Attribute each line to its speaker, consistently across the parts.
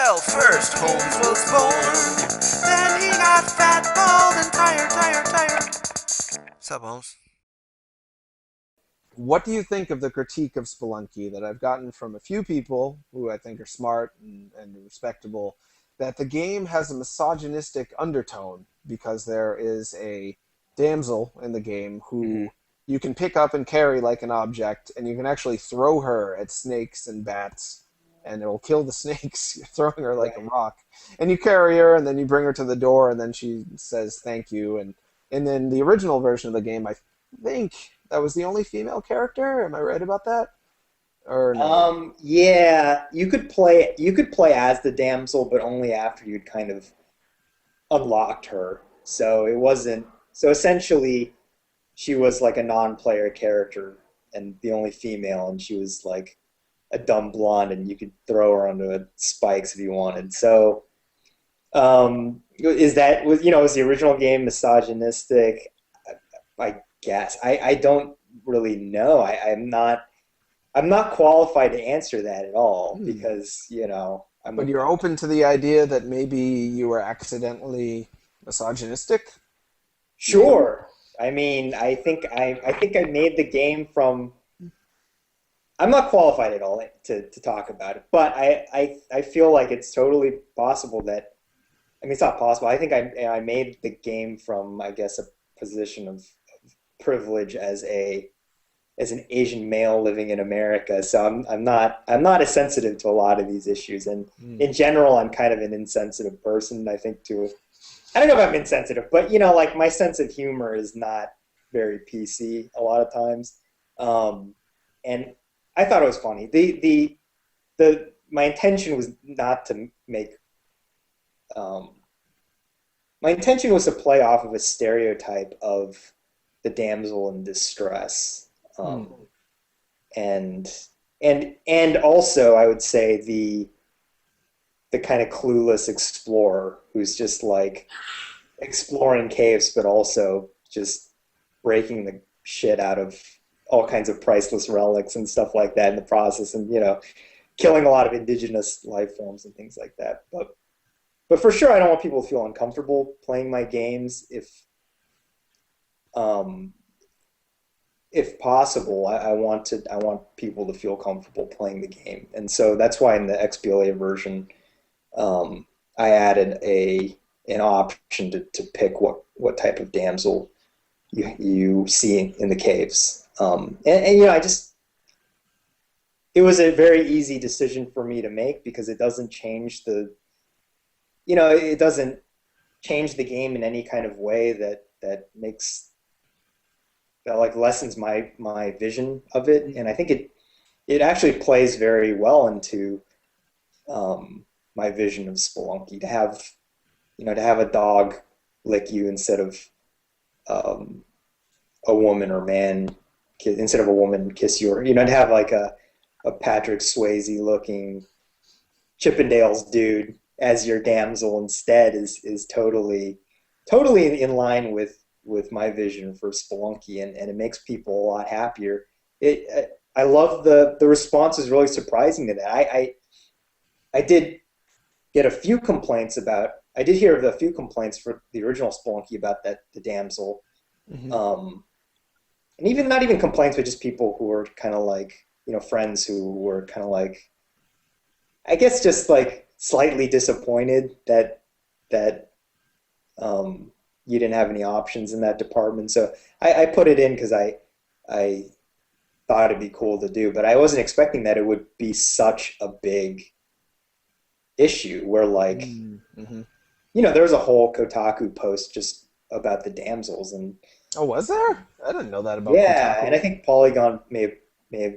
Speaker 1: Well, first Holmes was born, then he got fat, bald, and tired. Sup, Holmes?
Speaker 2: What do you think of the critique of Spelunky that I've gotten from a few people who I think are smart and respectable, that the game has a misogynistic undertone because there is a damsel in the game
Speaker 3: Mhm.
Speaker 2: who you can pick up and carry like an object, and you can actually throw her at snakes and bats, and it'll kill the snakes. You're throwing her like a
Speaker 3: Right.
Speaker 2: rock, and you carry her, and then you bring her to the door, and then she says thank you. And then the original version of the game, I think that was the only female character. Am I right about that? Or no?
Speaker 3: Yeah, you could play as the damsel, but only after you'd kind of unlocked her. So it wasn't so essentially she was like a non-player character and the only female, and she was like a dumb blonde, and you could throw her onto spikes if you wanted. So was the original game misogynistic? I guess I don't really know. I'm not qualified to answer that at all
Speaker 2: Hmm.
Speaker 3: because I'm
Speaker 2: But
Speaker 3: a
Speaker 2: you're open to the idea that maybe you were accidentally misogynistic? Maybe?
Speaker 3: sure. I mean, I think I made the game from. I'm not qualified at all to talk about it, but I feel like it's totally possible that. I mean, it's not possible. I think I made the game from, I guess, a position of privilege as an Asian male living in America. So I'm not as sensitive to a lot of these issues, and
Speaker 2: Hmm.
Speaker 3: in general, I'm kind of an insensitive person. I think to I don't know if I'm insensitive, but like my sense of humor is not very PC a lot of times, and I thought it was funny. The my intention was not to make um, my intention was to play off of a stereotype of the damsel in distress.
Speaker 2: Hmm.
Speaker 3: And and also I would say the kind of clueless explorer who's just like exploring caves, but also just breaking the shit out of all kinds of priceless relics and stuff like that in the process, and killing a lot of indigenous life forms and things like that. But for sure, I don't want people to feel uncomfortable playing my games. Um, if possible, I want people to feel comfortable playing the game, and so that's why in the XBLA version, um, I added a an option to pick what type of damsel you see in the caves. And I just it was a very easy decision for me to make because it doesn't change the game in any kind of way that makes that like lessens my vision of it, and I think it actually plays very well into my vision of Spelunky to have a dog lick you instead of um, a woman or man instead of a woman kiss you, or to have like a Patrick Swayze looking Chippendales dude as your damsel instead is totally in line with my vision for Spelunky, and it makes people a lot happier. I love the response is really surprising to that. I did get a few complaints about. I did hear of a few complaints for the original Spelunky about that the damsel,
Speaker 2: Hmm.
Speaker 3: um, and even not even complaints, but just people who were kind of like friends who were kind of like I guess just like slightly disappointed that you didn't have any options in that department. So I put it in because I thought it'd be cool to do, but I wasn't expecting that it would be such a big issue where like
Speaker 2: Hmm.
Speaker 3: there was a whole Kotaku post just about the damsels, and
Speaker 2: Oh, was there? I didn't know that about
Speaker 3: yeah, and I
Speaker 2: Kotaku.
Speaker 3: think Polygon may have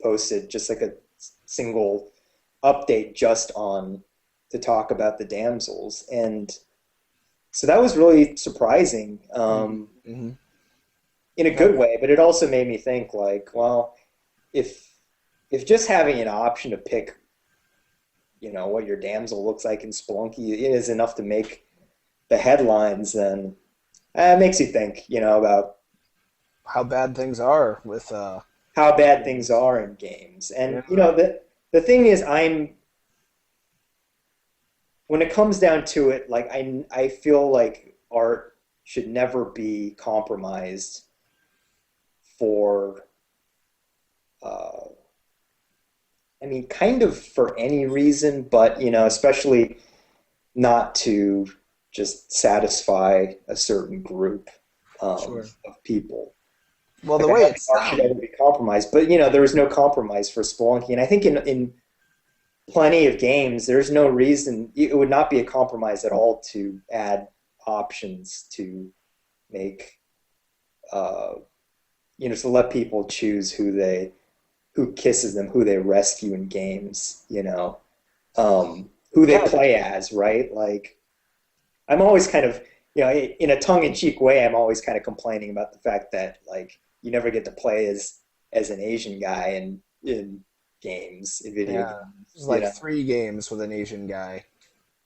Speaker 3: posted just like a single update just on to talk about the damsels, and so that was really surprising,
Speaker 2: Hmm. Hmm.
Speaker 3: in a good way. But it also made me think like, well, if if just having an option to pick, what your damsel looks like in Spelunky is enough to make the headlines, then it makes you think, about
Speaker 2: How bad things are with
Speaker 3: how bad things
Speaker 2: games.
Speaker 3: are in games. And
Speaker 2: Yeah.
Speaker 3: the thing is, I'm. when it comes down to it, like I feel like art should never be compromised for, uh, I mean, kind of for any reason, but especially not to just satisfy a certain group
Speaker 2: Sure.
Speaker 3: of people.
Speaker 2: Well, the
Speaker 3: Like I
Speaker 2: way
Speaker 3: don't
Speaker 2: it
Speaker 3: think art should ever
Speaker 2: sounds.
Speaker 3: be compromised, but there was no compromise for Spelunky, and I think in plenty of games, there's no reason it would not be a compromise at all to add options to make to let people choose who kisses them, who they rescue in games, who they
Speaker 2: Yeah,
Speaker 3: play as, right? Like I'm always kind of in a tongue-in-cheek way, I'm always kind of complaining about the fact that like you never get to play as an Asian guy in games, in video
Speaker 2: yeah.
Speaker 3: games,
Speaker 2: There's like 3 games with an Asian guy: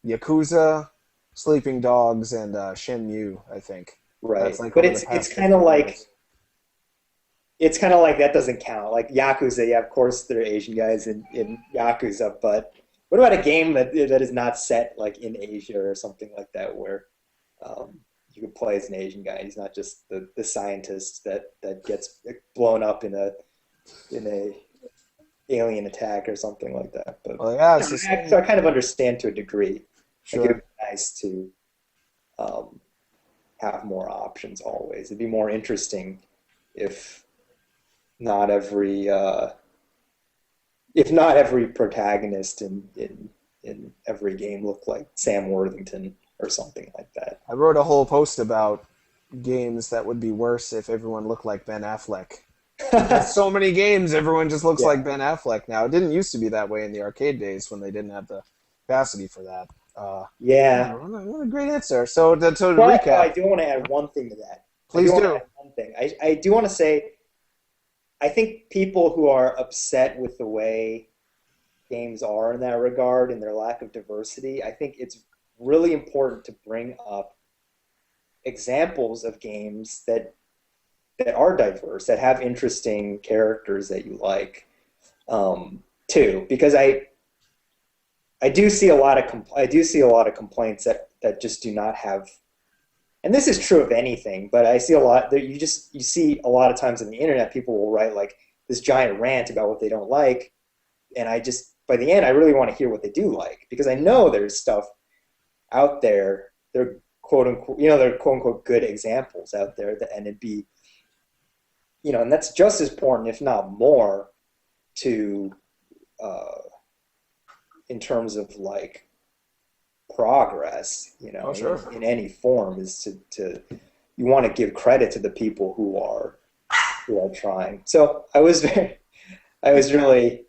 Speaker 2: Yakuza, Sleeping Dogs, and Shenmue. I think that's
Speaker 3: right?
Speaker 2: like
Speaker 3: But
Speaker 2: over the
Speaker 3: it's
Speaker 2: past
Speaker 3: it's kind of
Speaker 2: 15
Speaker 3: like
Speaker 2: years.
Speaker 3: it's kind of like that doesn't count. Like Yakuza, yeah, of course there are Asian guys in Yakuza, but what about a game that is not set like in Asia or something like that, where you can play as an Asian guy? He's not just the scientist that gets blown up in a alien attack or something like that. But
Speaker 2: Well, yeah, it's the
Speaker 3: so
Speaker 2: same.
Speaker 3: I kind of understand to a degree. Like it would
Speaker 2: Sure.
Speaker 3: be nice to um, have more options always. It'd be more interesting if not every uh, if not every protagonist in every game looked like Sam Worthington or something like that.
Speaker 2: I wrote a whole post about games that would be worse if everyone looked like Ben Affleck. Because so many games, everyone just looks
Speaker 3: Yeah.
Speaker 2: like Ben Affleck now. It didn't used to be that way in the arcade days when they didn't have the capacity for that. Yeah,
Speaker 3: Yeah.
Speaker 2: what a great answer. So to
Speaker 3: But
Speaker 2: recap,
Speaker 3: I do want to add one thing to that. I do
Speaker 2: please
Speaker 3: want to
Speaker 2: do.
Speaker 3: add one thing. I do want to say I think people who are upset with the way games are in that regard and their lack of diversity, I think it's really important to bring up examples of games that are diverse, that have interesting characters that you like, too. Because I do see a lot of I do see a lot of complaints that just do not have, and this is true of anything, but I see a lot that you see a lot of times on the internet, people will write like this giant rant about what they don't like, and I just by the end I really want to hear what they do like, because I know there's stuff out there, they're quote unquote, they're quote unquote good examples out there that, and it'd be, and that's just as important, if not more, to uh, in terms of like progress,
Speaker 2: Oh, sure.
Speaker 3: in any form, is to you want to give credit to the people who are trying. So I was really,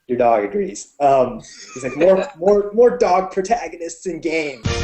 Speaker 3: your dog agrees. He's like more dog protagonists in games.